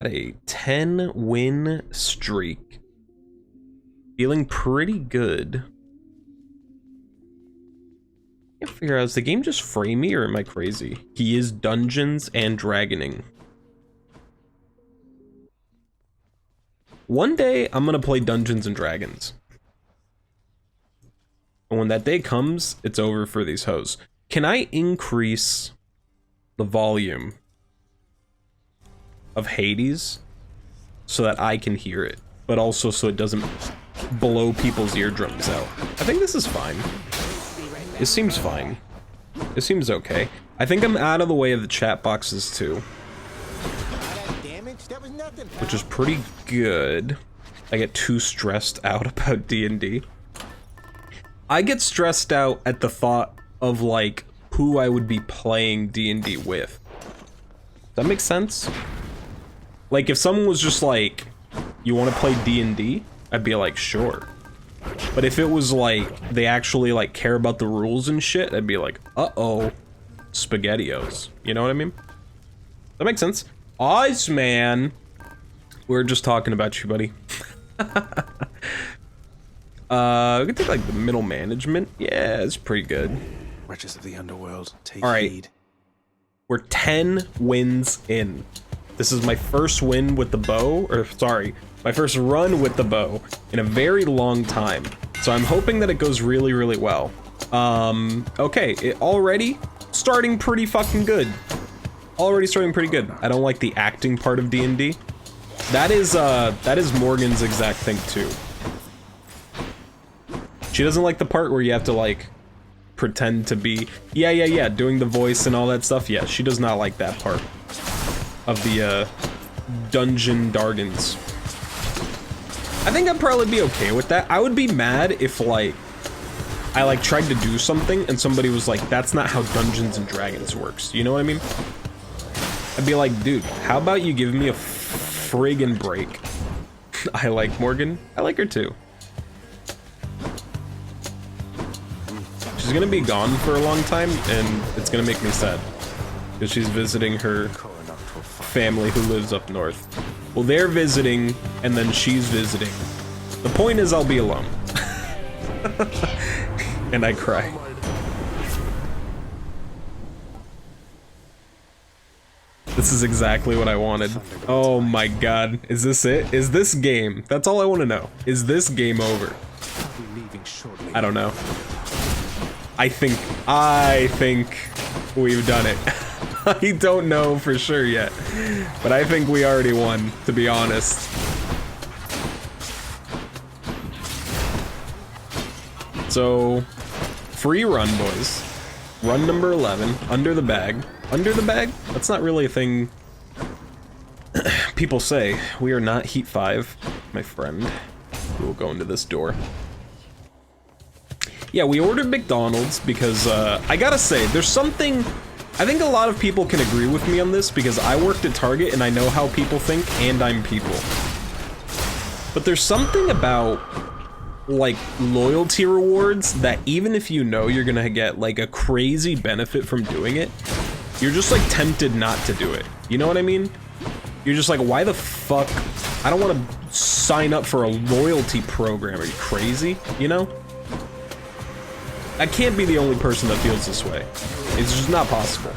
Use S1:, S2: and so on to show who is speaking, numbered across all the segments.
S1: Got a 10 win streak. Feeling pretty good. Can't figure out, is the game just framey or am I crazy? He is Dungeons and Dragoning. One day I'm gonna play Dungeons and Dragons. And when that day comes, it's over for these hoes. Can I increase the volume of Hades so that I can hear it, but also so it doesn't blow people's eardrums out? I think this is fine. It seems fine. It seems okay. I think I'm out of the way of the chat boxes too, which is pretty good. I get too stressed out about D&D. I get stressed out at the thought of like who I would be playing D&D with. Does that make sense? Like if someone was just like, you want to play D&D? I'd be like, sure. But if it was like, they actually like care about the rules and shit, I'd be like, uh-oh, SpaghettiOs. You know what I mean? That makes sense. Iceman! We were just talking about you, buddy. We can take like the middle management. Yeah, it's pretty good.
S2: Wretches of the underworld, take
S1: heed. We're 10 wins in. This is my first win with the bow, or sorry, my first run with the bow in a very long time. So I'm hoping that it goes really, really well. Okay, it already starting pretty fucking good. Already starting pretty good. I don't like the acting part of D&D. That is Morgan's exact thing too. She doesn't like the part where you have to like pretend to be, yeah, doing the voice and all that stuff. Yeah, she does not like that part of the dungeon dargons. I think I'd probably be okay with that. I would be mad if like I like tried to do something and somebody was like, that's not how Dungeons and Dragons works. You know what I mean? I'd be like, dude, how about you give me a friggin' break? I like Morgan. I like her too. She's gonna be gone for a long time and it's gonna make me sad because she's visiting her family who lives up north. Well, they're visiting and then she's visiting. The point is I'll be alone. And I cry. This is exactly what I wanted. Oh my god. Is this it? Is this game? That's all I want to know. Is this game over? I don't know. I think we've done it. I don't know for sure yet, but I think we already won, to be honest. So, free run, boys. Run number 11, under the bag. Under the bag? That's not really a thing people say. We are not Heat 5, my friend. We will go into this door. Yeah, we ordered McDonald's because, I gotta say, there's something... I think a lot of people can agree with me on this because I worked at Target and I know how people think and I'm people. But there's something about, like, loyalty rewards that even if you know you're gonna get, like, a crazy benefit from doing it, you're just, like, tempted not to do it. You know what I mean? You're just like, why the fuck? I don't want to sign up for a loyalty program. Are you crazy? You know? I can't be the only person that feels this way. It's just not possible.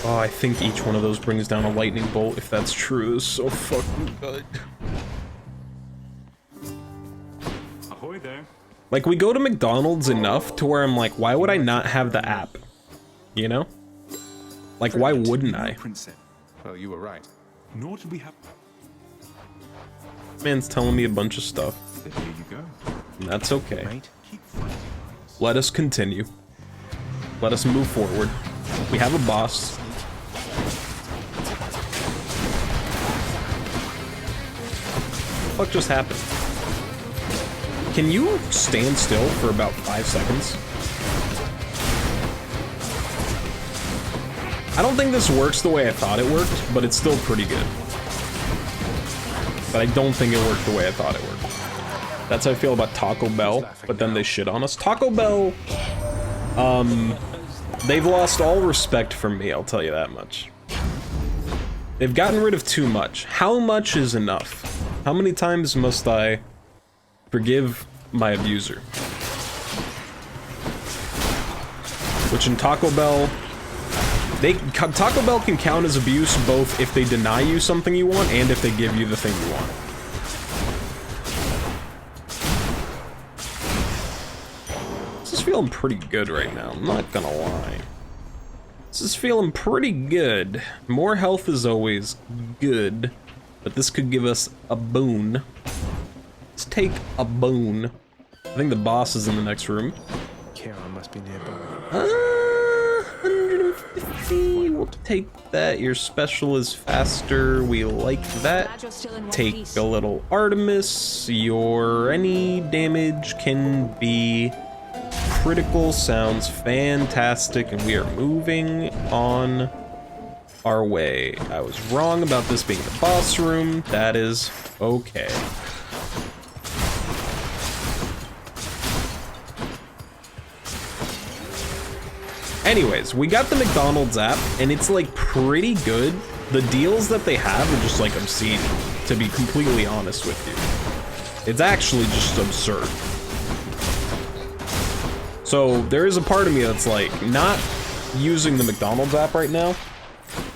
S1: Oh, I think each one of those brings down a lightning bolt. If that's true, it's so fucking good.
S3: Ahoy there.
S1: Like, we go to McDonald's enough to where I'm like, why would I not have the app? You know? Like, why wouldn't I?
S2: Well, you were right.
S3: Nor did we have...
S1: Man's telling me a bunch of stuff.
S3: There you go.
S1: And that's okay. Let us continue. Let us move forward. We have a boss. What just happened? Can you stand still for about 5 seconds? I don't think this works the way I thought it worked, but it's still pretty good. But I don't think it worked the way I thought it worked. That's how I feel about Taco Bell, but then they shit on us. Taco Bell, they've lost all respect from me, I'll tell you that much. They've gotten rid of too much. How much is enough? How many times must I forgive my abuser? Which in Taco Bell, Taco Bell can count as abuse both if they deny you something you want and if they give you the thing you want. This is feeling pretty good right now, I'm not gonna lie. This is feeling pretty good. More health is always good, but this could give us a boon. Let's take a boon. I think the boss is in the next room.
S2: Charon must be nearby.
S1: 150. We'll take that. Your special is faster. We like that. Take a little Artemis. Your any damage can be critical. Sounds fantastic, and we are moving on our way. I was wrong about this being the boss room. That is okay. Anyways, we got the McDonald's app, and it's like pretty good. The deals that they have are just like obscene, to be completely honest with you. It's actually just absurd. So there is a part of me that's like, not using the McDonald's app right now.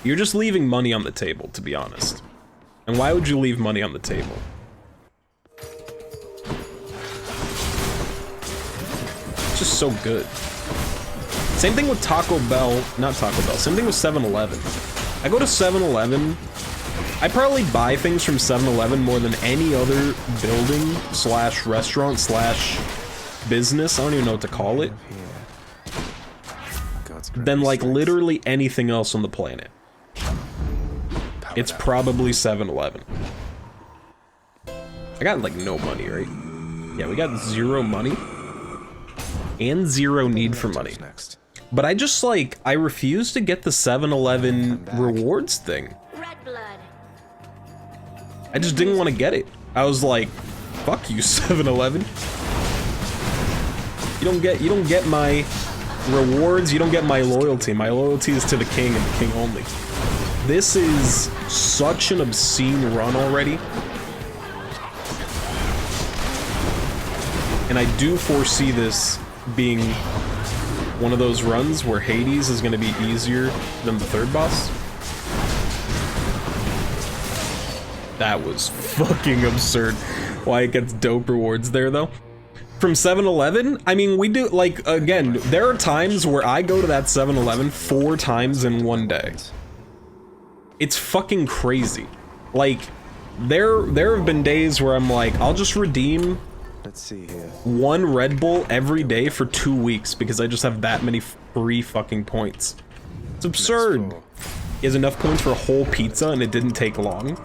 S1: You're just leaving money on the table, to be honest. And why would you leave money on the table? It's just so good. Same thing with Taco Bell, not Taco Bell, same thing with 7-Eleven. I go to 7-Eleven, I probably buy things from 7-Eleven more than any other building slash restaurant slash business, I don't even know what to call it, than like literally anything else on the planet. It's probably 7-Eleven. I got like no money, right? Yeah, we got zero money. And zero need for money. But I just like, I refuse to get the 7-Eleven rewards thing. I just didn't want to get it. I was like, fuck you, 7-Eleven. You don't get my rewards, you don't get my loyalty. My loyalty is to the king and the king only. This is such an obscene run already. And I do foresee this being one of those runs where Hades is going to be easier than the third boss. That was fucking absurd. Why it gets dope rewards there, though. From 7-Eleven, I mean, we do, like, again, there are times where I go to that 7-Eleven 4 times in one day. It's fucking crazy. Like, there have been days where I'm like, I'll just redeem,
S2: let's see here,
S1: 1 Red Bull every day for 2 weeks because I just have that many free fucking points. It's absurd. He has enough points for a whole pizza and it didn't take long.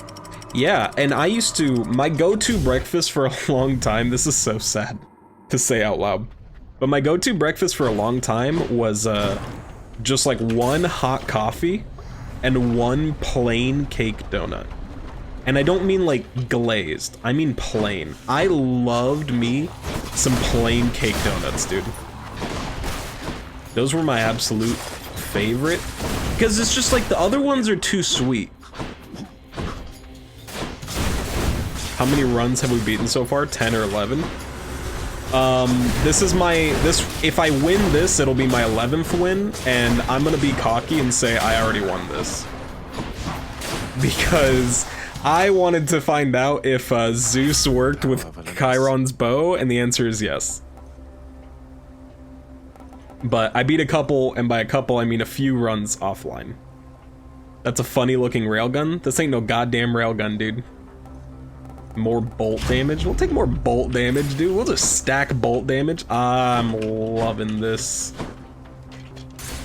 S1: Yeah, and I used to, my go-to breakfast for a long time, this is so sad to say out loud, but my go-to breakfast for a long time was just like 1 hot coffee and 1 plain cake donut. And I don't mean like glazed, I mean plain. I loved me some plain cake donuts, dude. Those were my absolute favorite, because it's just like the other ones are too sweet. How many runs have we beaten so far? 10 or 11? This is my, if I win this, it'll be my 11th win, and I'm gonna be cocky and say I already won this. Because I wanted to find out if Zeus worked with Chiron's bow, and the answer is yes. But I beat a couple, and by a couple I mean a few runs offline. That's a funny looking railgun. This ain't no goddamn railgun, dude. More bolt damage? We'll take more bolt damage, dude. We'll just stack bolt damage. I'm loving this.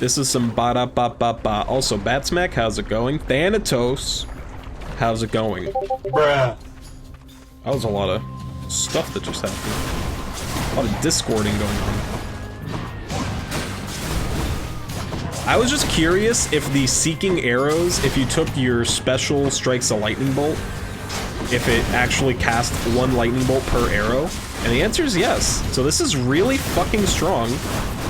S1: This is some ba-da-ba-ba-ba. Also, Batsmack, how's it going? Thanatos, how's it going? Bruh. That was a lot of stuff that just happened. A lot of discording going on. I was just curious if the Seeking Arrows, if you took your special strikes a lightning bolt, if it actually cast 1 lightning bolt per arrow, and the answer is yes. So this is really fucking strong.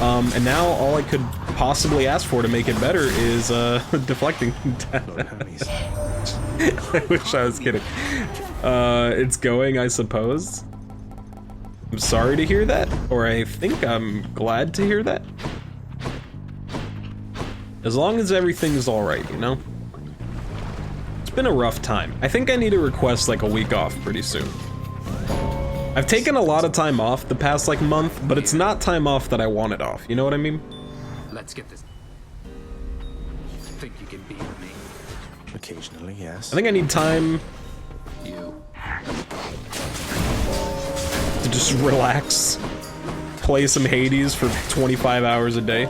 S1: And now all I could possibly ask for to make it better is deflecting. I wish I was kidding. It's going, I suppose. I'm sorry to hear that, or I think I'm glad to hear that. As long as everything's alright, you know? It's been a rough time. I think I need to request like a week off pretty soon. I've taken a lot of time off the past like month, but it's not time off that I wanted off, you know what I mean?
S4: Let's get this. Think you can beat me?
S2: Occasionally, yes.
S1: I think I need time
S4: You.
S1: to just relax, play some Hades for 25 hours a day,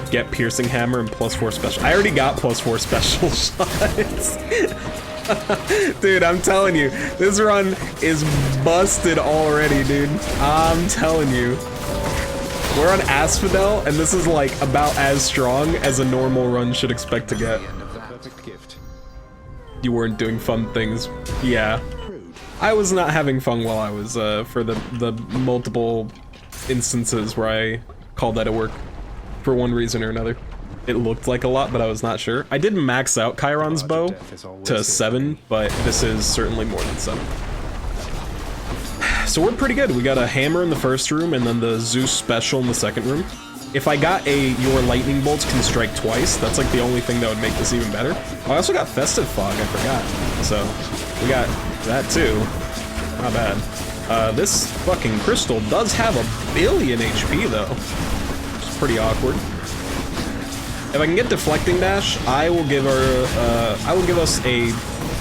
S1: get piercing hammer and +4 special. I already got +4 special shots. Dude, I'm telling you, this run is busted already, dude. I'm telling you. We're on Asphodel, and this is like about as strong as a normal run should expect to get.
S2: Perfect gift.
S1: You weren't doing fun things. Yeah. I was not having fun while I was, for the multiple instances where I called that at work for one reason or another. It looked like a lot, but I was not sure. I did max out Chiron's bow to 7, but this is certainly more than 7. So we're pretty good. We got a hammer in the first room and then the Zeus special in the second room. If I got a your lightning bolts can strike twice, that's like the only thing that would make this even better. Oh, I also got festive fog, I forgot. So we got that too. Not bad. This fucking crystal does have 1 billion HP though. It's pretty awkward. If I can get deflecting dash, I will give us a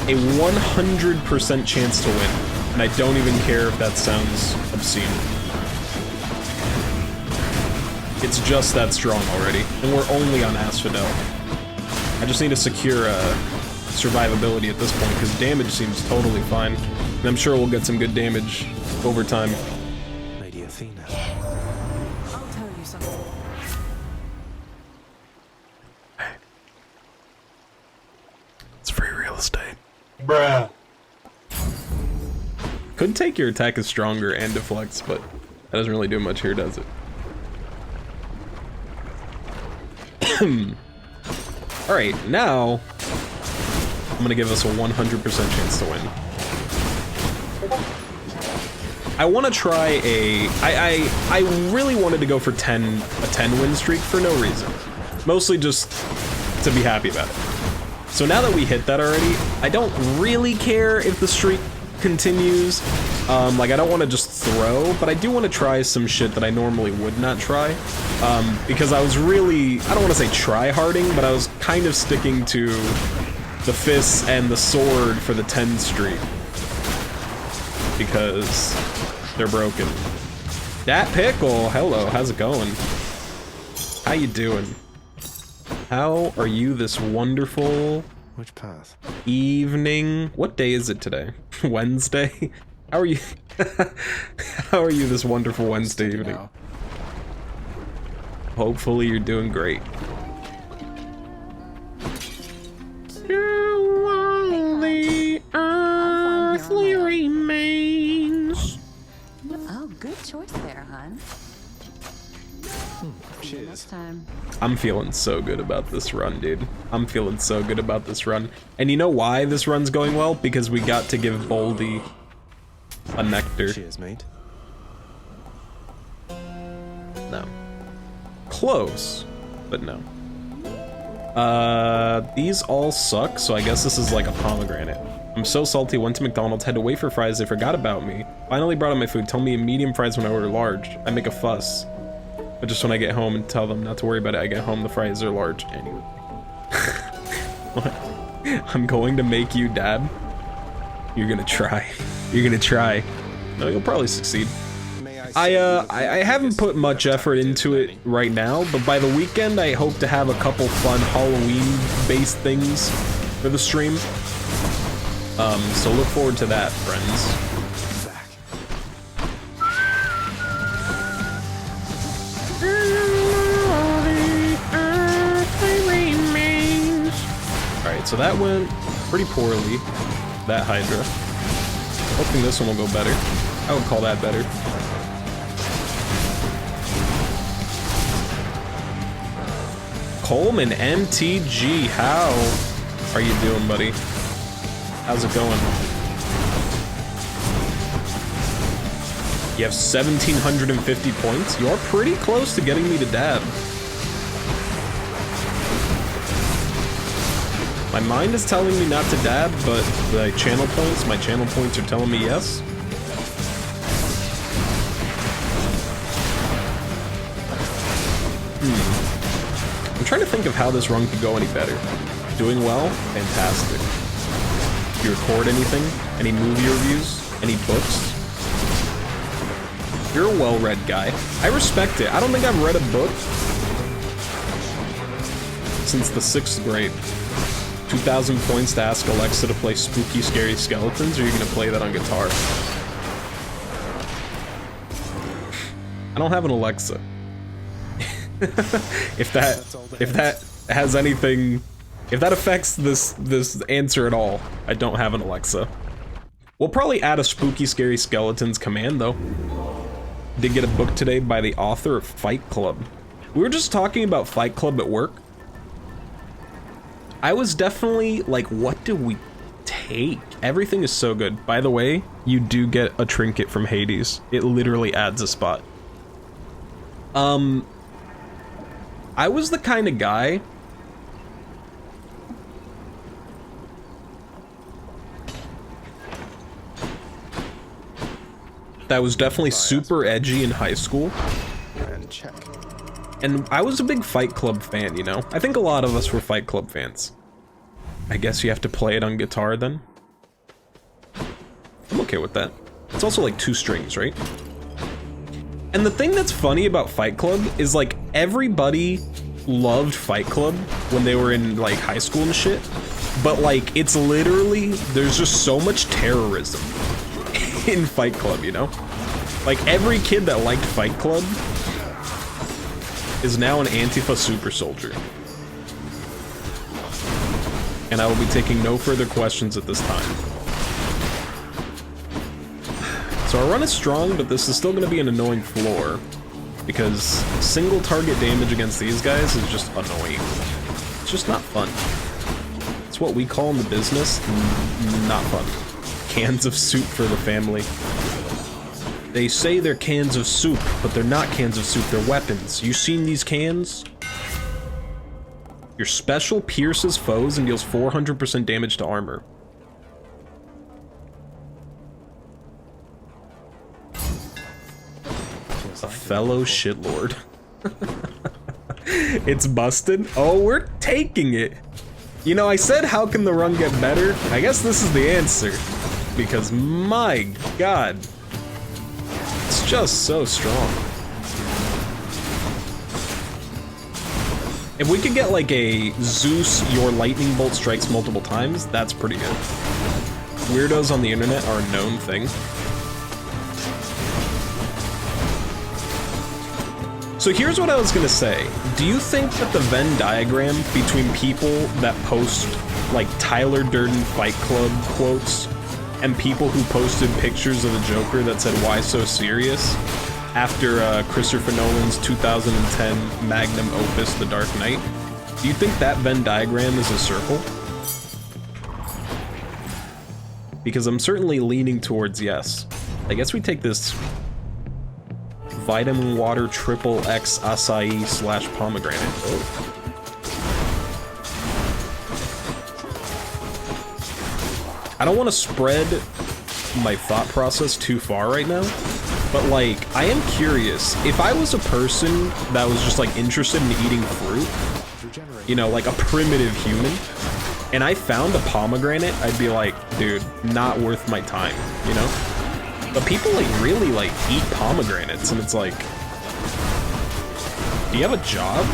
S1: 100% chance to win. And I don't even care if that sounds obscene. It's just that strong already, and we're only on Asphodel. I just need to secure survivability at this point, because damage seems totally fine. And I'm sure we'll get some good damage over time.
S2: Lady Athena.
S5: I'll tell you something.
S1: It's free real estate.
S6: Bruh.
S1: Could take your attack is stronger and deflects, but that doesn't really do much here, does it? Alright, now I'm gonna give us a 100% chance to win. I want to try I really wanted to go for a 10 win streak for no reason. Mostly just to be happy about it. So now that we hit that already, I don't really care if the streak continues. Like I don't want to just throw, but I do want to try some shit that I normally would not try. Because I was really, I don't want to say try-harding, but I was kind of sticking to the fists and the sword for the 10 streak. Because they're broken. Dat Pickle, hello, how's it going? How you doing? How are you this wonderful
S2: Which path?
S1: evening? What day is it today? Wednesday? How are you? How are you this wonderful Wednesday evening?
S2: Now.
S1: Hopefully you're doing great. Only earthly remains.
S5: Oh, good choice there, hon.
S2: Cheers.
S5: Next time.
S1: I'm feeling so good about this run, dude. I'm feeling so good about this run. And you know why this run's going well? Because we got to give Boldy a nectar.
S2: Cheers, mate.
S1: No. Close, but no. These all suck, so I guess this is like a pomegranate. I'm so salty, went to McDonald's, had to wait for fries, they forgot about me. Finally brought out my food, told me medium fries when I order large. I make a fuss. But just when I get home and tell them not to worry about it, I get home, the fries are large anyway. What? I'm going to make you dab? You're gonna try. You're gonna try. No, you'll probably succeed. I haven't put much effort into it right now, but by the weekend I hope to have a couple fun Halloween-based things for the stream. So look forward to that, friends. Alright, so that went pretty poorly, that Hydra. Hoping this one will go better. I would call that better. Coleman, MTG, how are you doing, buddy? How's it going? You have 1,750 points? You're pretty close to getting me to dab. My mind is telling me not to dab, but my channel points are telling me yes. I'm trying to think of how this run could go any better. Doing well? Fantastic. Do you record anything? Any movie reviews? Any books? You're a well-read guy. I respect it. I don't think I've read a book since the 6th grade. 2,000 points to ask Alexa to play Spooky Scary Skeletons, or are you gonna play that on guitar? I don't have an Alexa. If that has anything, if that affects this answer at all, I don't have an Alexa. We'll probably add a Spooky Scary Skeletons command though. Did get a book today by the author of Fight Club. We were just talking about Fight Club at work. I was definitely like, what do we take? Everything is so good. By the way, you do get a trinket from Hades. It literally adds a spot. I was the kind of guy that was definitely super edgy in high school.
S2: And check.
S1: And I was a big Fight Club fan, you know? I think a lot of us were Fight Club fans. I guess you have to play it on guitar then? I'm okay with that. It's also like 2 strings, right? And the thing that's funny about Fight Club is like everybody loved Fight Club when they were in like high school and shit. But like it's literally, there's just so much terrorism in Fight Club, you know? Like every kid that liked Fight Club is now an Antifa super soldier. And I will be taking no further questions at this time. So our run is strong, but this is still going to be an annoying floor. Because single target damage against these guys is just annoying. It's just not fun. It's what we call in the business, not fun. Cans of soup for the family. They say they're cans of soup, but they're not cans of soup, they're weapons. You seen these cans? Your special pierces foes and deals 400% damage to armor. A fellow shitlord. It's busted. Oh, we're taking it. You know, I said, how can the run get better? I guess this is the answer. Because, my god. It's just so strong. If we could get, like, a Zeus, your lightning bolt strikes multiple times, that's pretty good. Weirdos on the internet are a known thing. So here's what I was gonna say. Do you think that the Venn diagram between people that post like Tyler Durden Fight Club quotes and people who posted pictures of the Joker that said "Why so serious?" after Christopher Nolan's 2010 magnum opus, The Dark Knight, do you think that Venn diagram is a circle? Because I'm certainly leaning towards yes. I guess we take this Vitamin Water Triple X Acai / Pomegranate. Oh. I don't want to spread my thought process too far right now, but like, I am curious, if I was a person that was just like interested in eating fruit, you know, like a primitive human, and I found a pomegranate, I'd be like, dude, not worth my time, you know? But people like really like eat pomegranates, and it's like, do you have a job?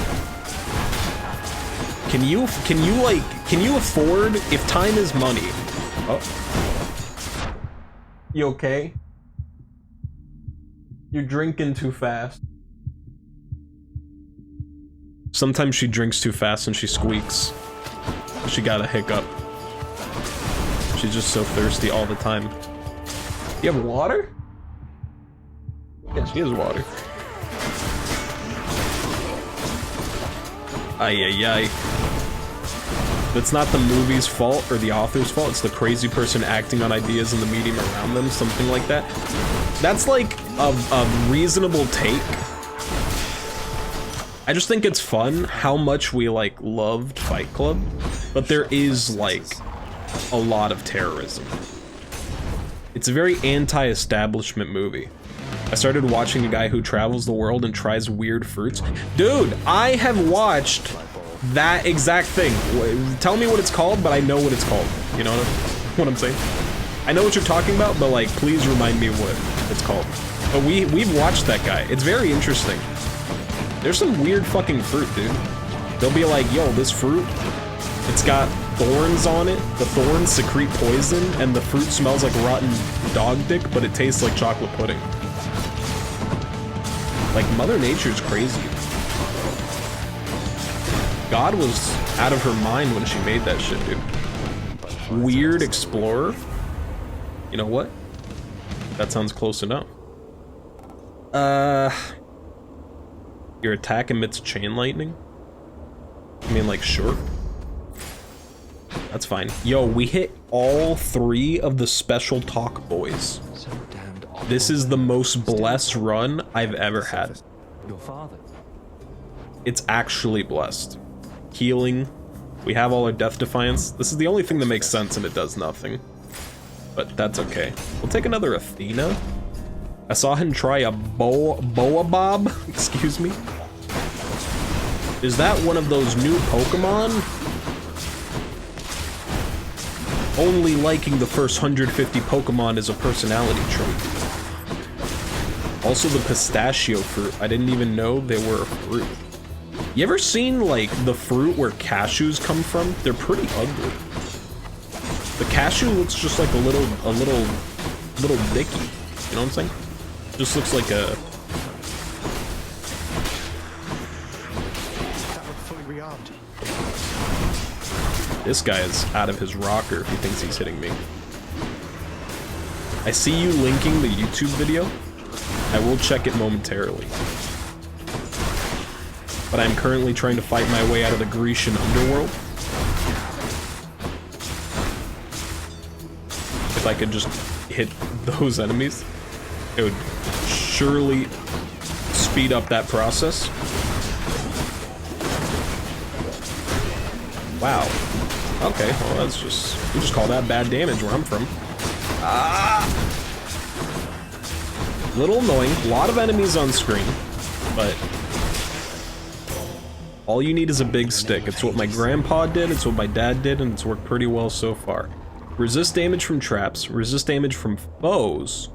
S1: Can you afford, if time is money? Oh. You okay? You're drinking too fast. Sometimes she drinks too fast and she squeaks. She got a hiccup. She's just so thirsty all the time. You have water? Yeah, she has water. Ay, ay, ay. It's not the movie's fault or the author's fault, it's the crazy person acting on ideas in the medium around them, something like that. That's like a reasonable take. I just think it's fun how much we like loved Fight Club, but there is like a lot of terrorism. It's a very anti-establishment movie. I started watching a guy who travels the world and tries weird fruits. Dude, I have watched that exact thing. Tell me what it's called, but I know what it's called. You know what I'm saying? I know what you're talking about, but like, please remind me what it's called. But we've watched that guy. It's very interesting. There's some weird fucking fruit, dude. They'll be like, yo, this fruit, it's got thorns on it. The thorns secrete poison, and the fruit smells like rotten dog dick, but it tastes like chocolate pudding. Like, Mother Nature's crazy. God was out of her mind when she made that shit, dude. Weird explorer. You know what? That sounds close enough. Your attack emits chain lightning? I mean, like, sure. That's fine. Yo, we hit all 3 of the special talk boys. This is the most blessed run I've ever had.
S2: Your father.
S1: It's actually blessed. Healing. We have all our Death Defiance. This is the only thing that makes sense, and it does nothing. But that's okay. We'll take another Athena. I saw him try a Boab. Excuse me. Is that one of those new Pokemon? Only liking the first 150 Pokemon is a personality trait. Also the pistachio fruit. I didn't even know they were a fruit. You ever seen like the fruit where cashews come from? They're pretty ugly. The cashew looks just like a little dicky. You know what I'm saying? Just looks like a. This guy is out of his rocker if he thinks he's hitting me. I see you linking the YouTube video. I will check it momentarily. But I'm currently trying to fight my way out of the Grecian underworld. If I could just hit those enemies, it would surely speed up that process. Wow. Okay, well that's just, we just call that bad damage where I'm from. Ah! Little annoying, a lot of enemies on screen, but all you need is a big stick. It's what my grandpa did, it's what my dad did, and it's worked pretty well so far. Resist damage from traps, resist damage from foes.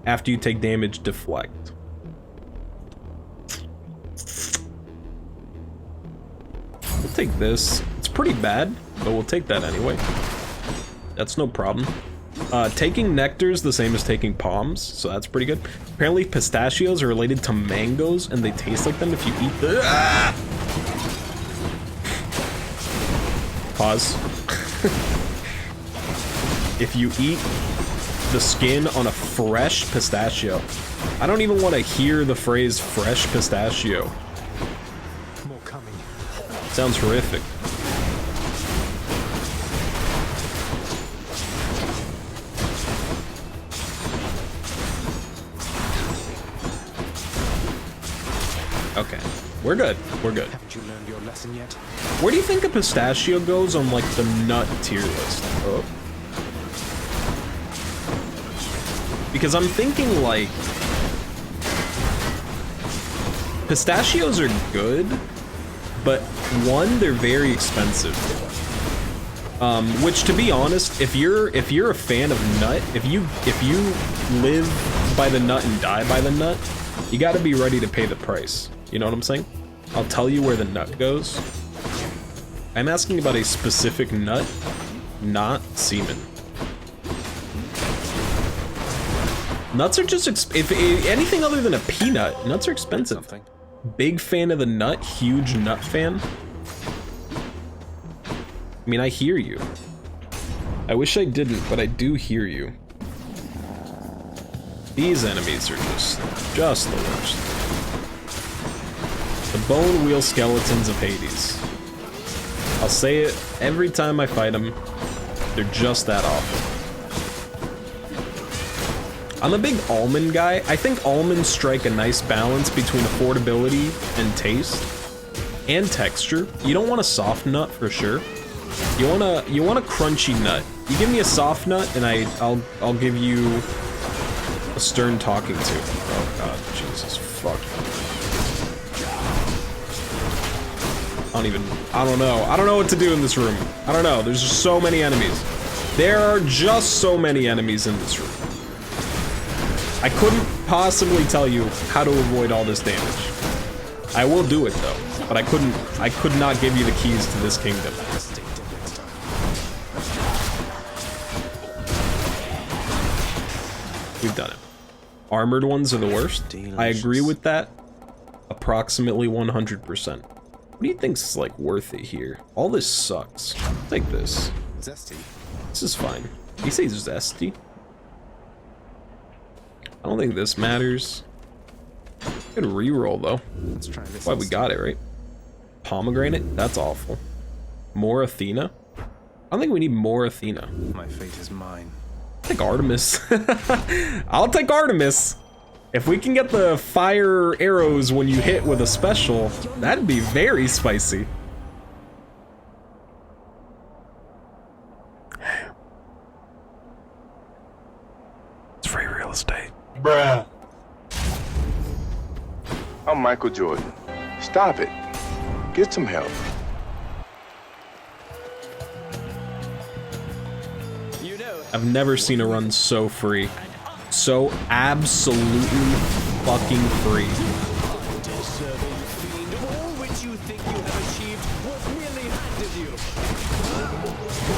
S1: After you take damage, deflect. We'll take this. It's pretty bad, but we'll take that anyway. That's no problem. Taking nectar is the same as taking palms, so that's pretty good. Apparently pistachios are related to mangoes, and they taste like them if you eat the... Ah! Pause. If you eat the skin on a fresh pistachio. I don't even want to hear the phrase fresh pistachio.
S2: More coming.
S1: Sounds horrific. Okay, we're good. We're good.
S2: Haven't you learned your lesson yet?
S1: Where do you think a pistachio goes on like the nut tier list? Oh. Because I'm thinking like pistachios are good, but one, they're very expensive. Which, to be honest, if you're a fan of nut, if you live by the nut and die by the nut, you got to be ready to pay the price. You know what I'm saying? I'll tell you where the nut goes. I'm asking about a specific nut, not semen. Nuts are just if anything other than a peanut, nuts are expensive. Big fan of the nut, huge nut fan. I mean, I hear you. I wish I didn't, but I do hear you. These enemies are just the worst. The bone wheel skeletons of Hades. I'll say it every time I fight them. They're just that awful. I'm a big almond guy. I think almonds strike a nice balance between affordability and taste and texture. You don't want a soft nut for sure. You want a crunchy nut. You give me a soft nut and I'll give you a stern talking to. Oh god, Jesus fuck. I don't know what to do in this room. I don't know. There's just so many enemies. There are just so many enemies in this room. I couldn't possibly tell you how to avoid all this damage. I will do it though, but I could not give you the keys to this kingdom. We've done it. Armored ones are the worst. I agree with that. Approximately 100%. What do you think's like worth it here? All this sucks. Take this.
S6: Zesty.
S1: This is fine. You say zesty? I don't think this matters. Good reroll though.
S6: Let's try this.
S1: Why we got it, right? Pomegranate? That's awful. More Athena? I don't think we need more Athena.
S6: My fate is mine.
S1: Take Artemis. I'll take Artemis. If we can get the fire arrows when you hit with a special, that'd be very spicy. It's free real estate.
S7: Bruh. I'm Michael Jordan. Stop it. Get some help.
S1: I've never seen a run so free. So absolutely fucking free.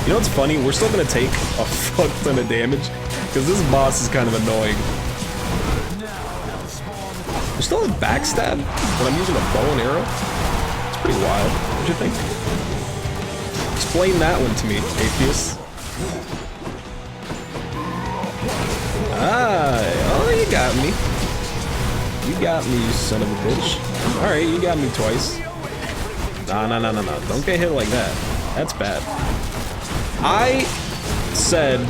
S1: You know what's funny? We're still gonna take a fuck ton of damage because this boss is kind of annoying. We still have backstab, but I'm using a bow and arrow. It's pretty wild. What'd you think? Explain that one to me, Atheist. Ah, oh, you got me. You got me, you son of a bitch. Alright, you got me twice. Nah. Don't get hit like that. That's bad. I said,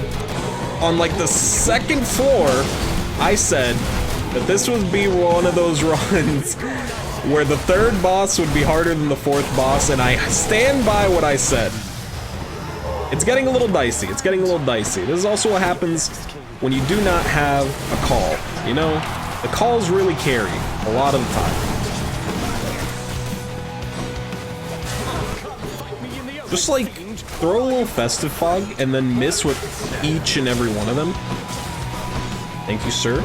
S1: on like the second floor, I said that this would be one of those runs where the third boss would be harder than the fourth boss, and I stand by what I said. It's getting a little dicey. It's getting a little dicey. This is also what happens when you do not have a call, you know? The calls really carry a lot of the time. Just like throw a little festive fog and then miss with each and every one of them. Thank you, sir.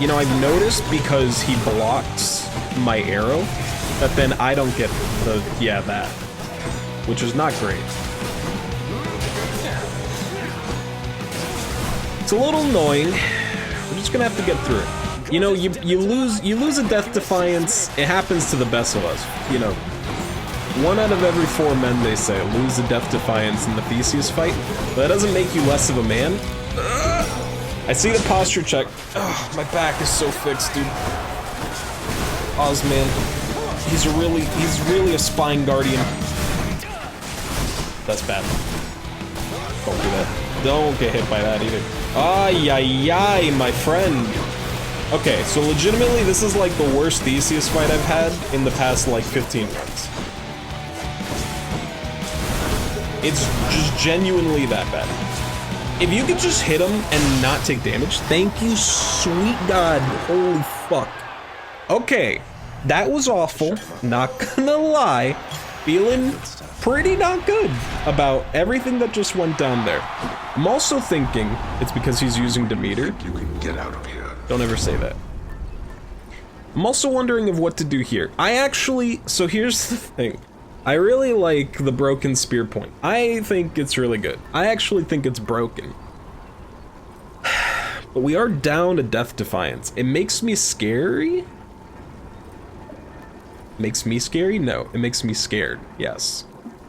S1: You know, I've noticed because he blocks my arrow that then I don't get the, yeah, that, which is not great. It's a little annoying. We're just gonna have to get through it. You know, you lose a Death Defiance. It happens to the best of us. You know, 1 out of every 4 men, they say, lose a Death Defiance in the Theseus fight. But that doesn't make you less of a man. I see the posture check. Oh, my back is so fixed, dude. Ozman, he's really a spine guardian. That's bad. Don't do that. Don't get hit by that either. Ay, my friend. Okay, so legitimately, this is like the worst Theseus fight I've had in the past, like, 15 runs. It's just genuinely that bad. If you could just hit him and not take damage, thank you, sweet God. Holy fuck. Okay, that was awful. Not gonna lie. Feeling pretty not good about everything that just went down there. I'm also thinking it's because he's using Demeter.
S7: You can get out of here.
S1: Don't ever say that. I'm also wondering of what to do here. So here's the thing. I really like the broken spear point. I think it's really good. I actually think it's broken. But we are down to Death Defiance. It makes me scary. Makes me scary? No, it makes me scared. Yes.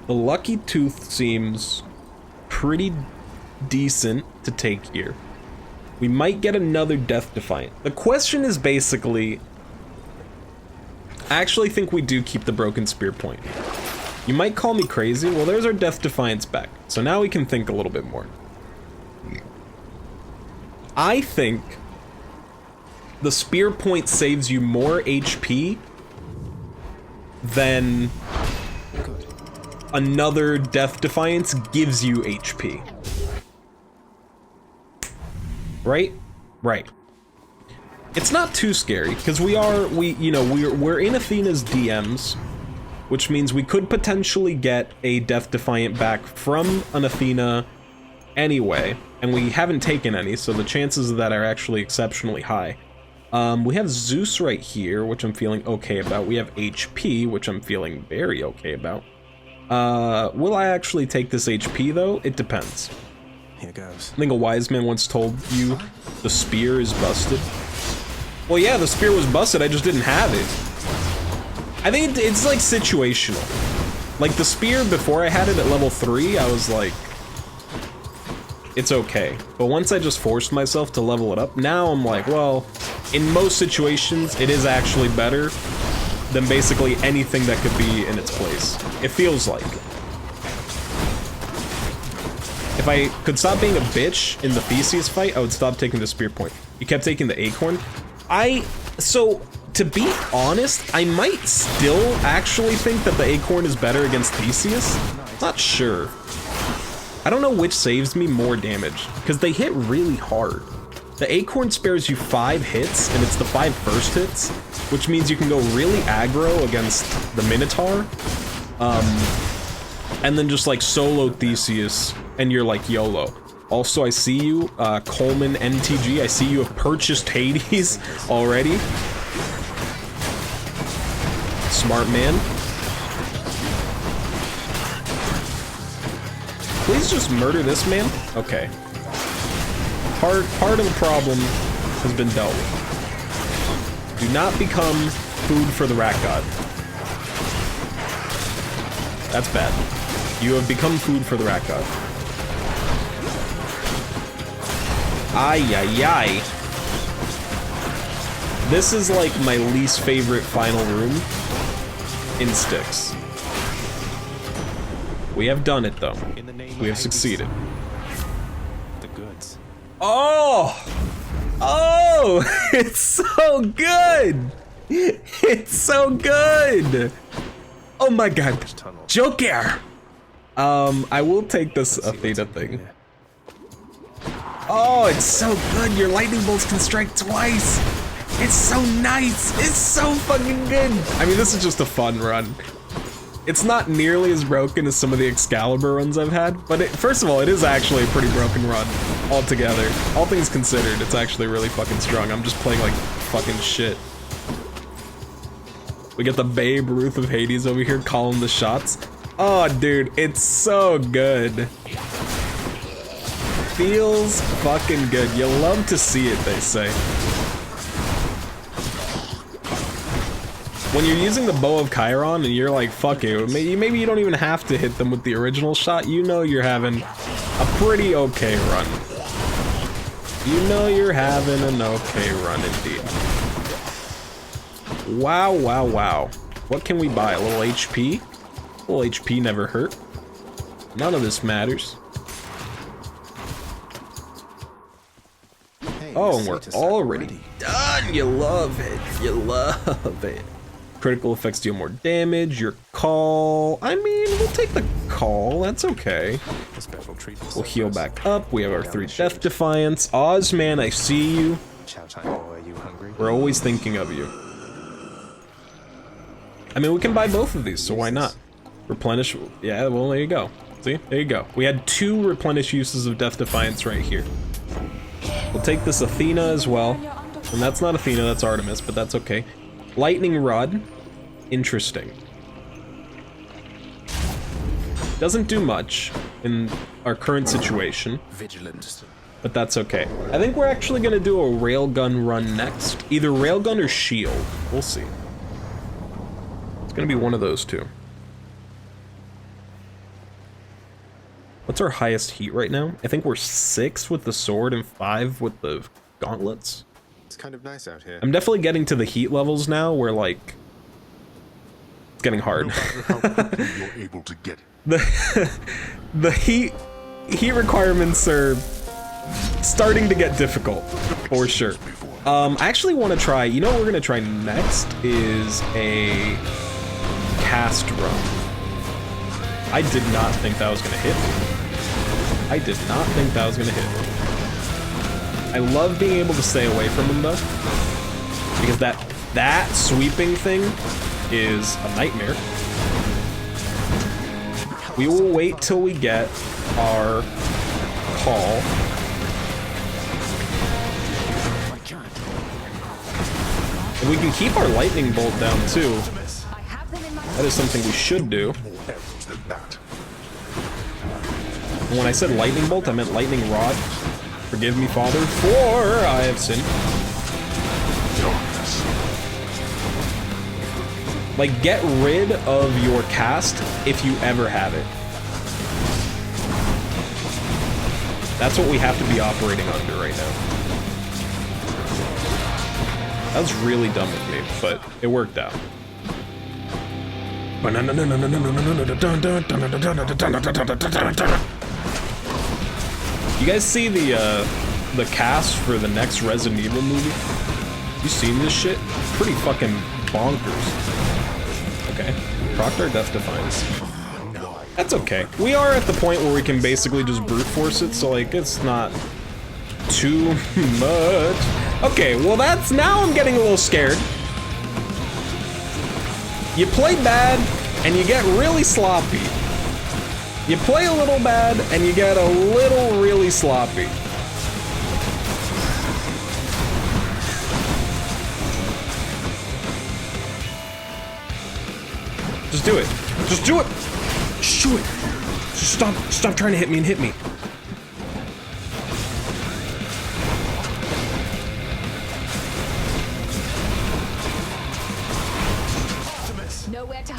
S1: The Lucky Tooth seems pretty decent to take here. We might get another Death Defiant. The question is basically, I actually think we do keep the Broken Spear Point. You might call me crazy. Well, there's our Death Defiance back. So now we can think a little bit more. I think the Spear Point saves you more HP than another Death Defiance gives you HP. Right? Right. It's not too scary, because we're in Athena's DMs, which means we could potentially get a Death Defiant back from an Athena anyway, and we haven't taken any, so the chances of that are actually exceptionally high. We have Zeus right here, which I'm feeling okay about. We have HP, which I'm feeling very okay about. Will I actually take this HP, though? It depends.
S6: Here goes.
S1: I think a wise man once told you the spear is busted. Well, yeah, the spear was busted, I just didn't have it. I think it's like situational. Like the spear before I had it at level 3, I was like, it's okay. But once I just forced myself to level it up, now I'm like, well, in most situations, it is actually better than basically anything that could be in its place. It feels like. If I could stop being a bitch in the Theseus fight, I would stop taking the spear point. You kept taking the acorn. So, to be honest, I might still actually think that the acorn is better against Theseus. Not sure. I don't know which saves me more damage, because they hit really hard. The acorn spares you 5 hits, and it's the 5 first hits, which means you can go really aggro against the Minotaur, and then just like solo Theseus, and you're like YOLO. Also, I see you, Coleman NTG, I see you have purchased Hades already. Smart man. Please just murder this man? Okay. Part of the problem has been dealt with. Do not become food for the rat god. That's bad. You have become food for the rat god. Ay, ay, ay. This is like my least favorite final room in Styx. We have done it though. We have succeeded.
S6: The goods.
S1: Oh! Oh! It's so good! It's so good! Oh my god. Joker! I will take this Athena thing. Oh, it's so good. Your lightning bolts can strike twice. It's so nice. It's so fucking good. I mean, this is just a fun run. It's not nearly as broken as some of the Excalibur runs I've had, but first of all, it is actually a pretty broken run altogether. All things considered, it's actually really fucking strong. I'm just playing like fucking shit. We get the Babe Ruth of Hades over here calling the shots. Oh, dude, it's so good. Feels fucking good. You love to see it, they say. When you're using the Bow of Charon and you're like, fuck it, maybe you don't even have to hit them with the original shot, you know you're having a pretty okay run. You know you're having an okay run indeed. Wow, wow, wow. What can we buy? A little HP? A little HP never hurt. None of this matters. Oh, and we're already done. You love it. You love it. Critical effects deal more damage. Your call. I mean, we'll take the call. That's okay. We'll heal back up. We have our 3 Death Defiance. Ozman, I see you. We're always thinking of you. I mean, we can buy both of these, so why not? Replenish. Yeah, well, there you go. See? There you go. We had 2 replenish uses of Death Defiance right here. We'll take this Athena as well. And that's not Athena, that's Artemis, but that's okay. Lightning Rod. Interesting. Doesn't do much in our current situation. But that's okay. I think we're actually gonna do a railgun run next. Either railgun or shield. We'll see. It's gonna be one of those two. What's our highest heat right now? I think we're 6 with the sword and 5 with the gauntlets.
S8: It's kind of nice out here.
S1: I'm definitely getting to the heat levels now where, like, it's getting hard.
S7: No matter how quickly you're able to get
S1: The heat requirements are starting to get difficult, for sure. I actually want to try, you know what we're going to try next is a cast run. I did not think that was going to hit. I did not think that was going to hit. I love being able to stay away from him though, because that sweeping thing is a nightmare. We will wait till we get our call. And we can keep our lightning bolt down too. That is something we should do. And when I said lightning bolt, I meant lightning rod. Forgive me, Father, for I have sinned. Like, get rid of your cast if you ever have it. That's what we have to be operating under right now. That was really dumb of me, but it worked out. You guys see the cast for the next Resident Evil movie? You seen this shit? Pretty fucking bonkers. Okay, Proctor Death Defiance. That's okay. We are at the point where we can basically just brute force it, so like it's not too much. Okay, well that's, now I'm getting a little scared. You play bad and you get really sloppy. You play a little bad and you get a little really sloppy. Just do it. Just do it. Just do it. Just stop trying to hit me and hit me.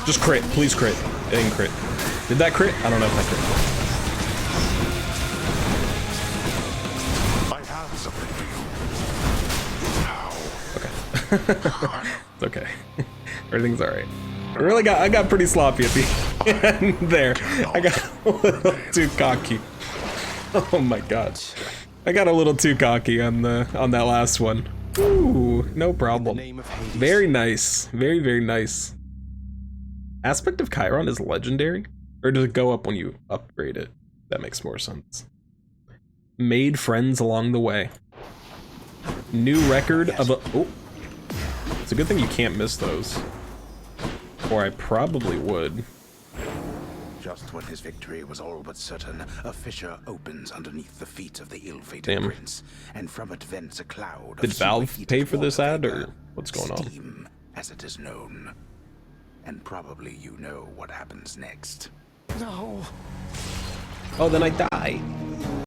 S1: Just crit, please crit. It didn't crit. Did that crit? I don't know if that crit.
S7: I have something for you. Now.
S1: Okay. It's okay. Everything's alright. I got pretty sloppy at the end there. I got a little too cocky. Oh my god. I got a little too cocky on that last one. Ooh, no problem. Very nice. Very, very nice. Aspect of Charon is legendary? Or does it go up when you upgrade it? That makes more sense. Made friends along the way. New record of a... Oh. It's a good thing you can't miss those. Or I probably would.
S9: Just when his victory was all but certain, a fissure opens underneath the feet of the ill-fated prince, and from it vents a cloud.
S1: Did Valve pay for this ad, or what's going on?
S9: Steam, as it is known. And probably you know what happens next.
S2: No.
S1: Oh, then I die.